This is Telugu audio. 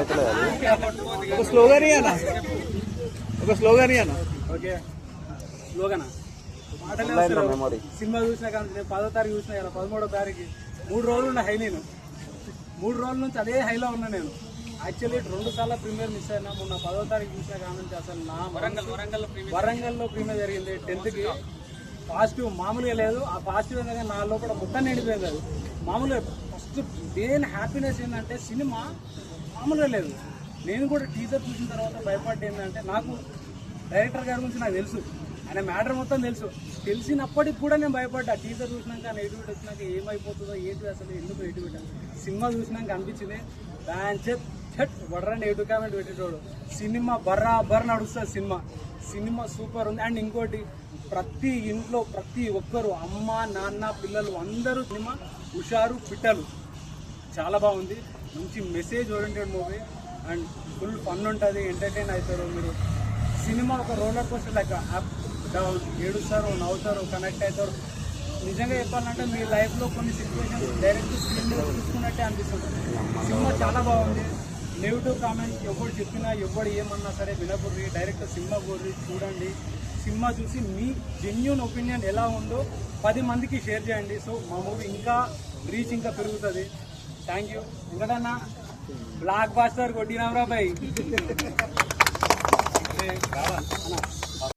ఒక స్లోగన్ ఇయ్యనా, ఒక స్లోగన్ ఇయ్యనా. ఓకే స్లోగనా సినిమా చూసినా కానీ నేను 10వ తారీఖు చూసినా కదా, 13వ తారీఖు 3 రోజులు ఉన్న హై. నేను 3 రోజుల నుంచి అదే హైలో ఉన్నా. నేను యాక్చువల్లీ 2 సార్లు ప్రీమియర్ మిస్ అయినా. మొన్న 10వ తారీఖు చూసినా కానీ అసలు నా వరంగల్లో ప్రీమియర్ జరిగింది 10th పాజిటివ్ మామూలుగా లేదు. ఆ పాజిటివ్ ఏంటంటే నా లోపల మొత్తం నిండిపోయింది. అది మామూలుగా ఫస్ట్ మెయిన్ హ్యాపీనెస్ ఏంటంటే సినిమా మామూలుగా లేదు. నేను కూడా టీజర్ చూసిన తర్వాత భయపడ్డా. ఏంటంటే నాకు డైరెక్టర్ గారి గురించి నాకు తెలుసు, ఆయన మ్యాటర్ మొత్తం తెలిసినప్పటికి కూడా నేను భయపడ్డా. టీజర్ చూసినాక నెగిటివిటీ వచ్చినాక ఏమైపోతుందో ఏంటి, అసలు ఎందుకు నెగిటివిటీ. సినిమా చూసినాక అనిపించింది చెట్ వడరా నెగిటివ్ కామెంట్ పెట్టేటోడు. సినిమా బర్రా నడుస్తుంది. సినిమా సూపర్ ఉంది. అండ్ ఇంకోటి, ప్రతి ఇంట్లో ప్రతి ఒక్కరు అమ్మ నాన్న పిల్లలు అందరూ సినిమా హుషారు పిట్టలు చాలా బాగుంది. మంచి message oriented movie and full fun ఉంటుంది, ఎంటర్టైన్ అవుతారు మీరు. సినిమా ఒక roller coaster like up down, ఏడుస్తారు, నవ్వుతారు, కనెక్ట్ అవుతారు. నిజంగా చెప్పాలంటే మీ లైఫ్లో కొన్ని సిచ్యువేషన్స్ డైరెక్ట్ స్క్రీన్ మీద చూసుకున్నట్టే అనిపిస్తుంది. సినిమా చాలా బాగుంది. నెగిటివ్ కామెంట్ ఎవరు చెప్పినా ఎవరు ఏమన్నా సరే వినకూడదు, డైరెక్ట్ సినిమా పోర్రి చూడండి. సినిమా చూసి మీ జెన్యూన్ ఒపీనియన్ ఎలా ఉందో 10 మందికి షేర్ చేయండి. సో మా మూవీ ఇంకా రీచ్ ఇంకా పెరుగుతుంది. Thank you. ఎందుకన్నా బ్లాక్ బాస్టర్ కొట్టినాంరా బాయ్.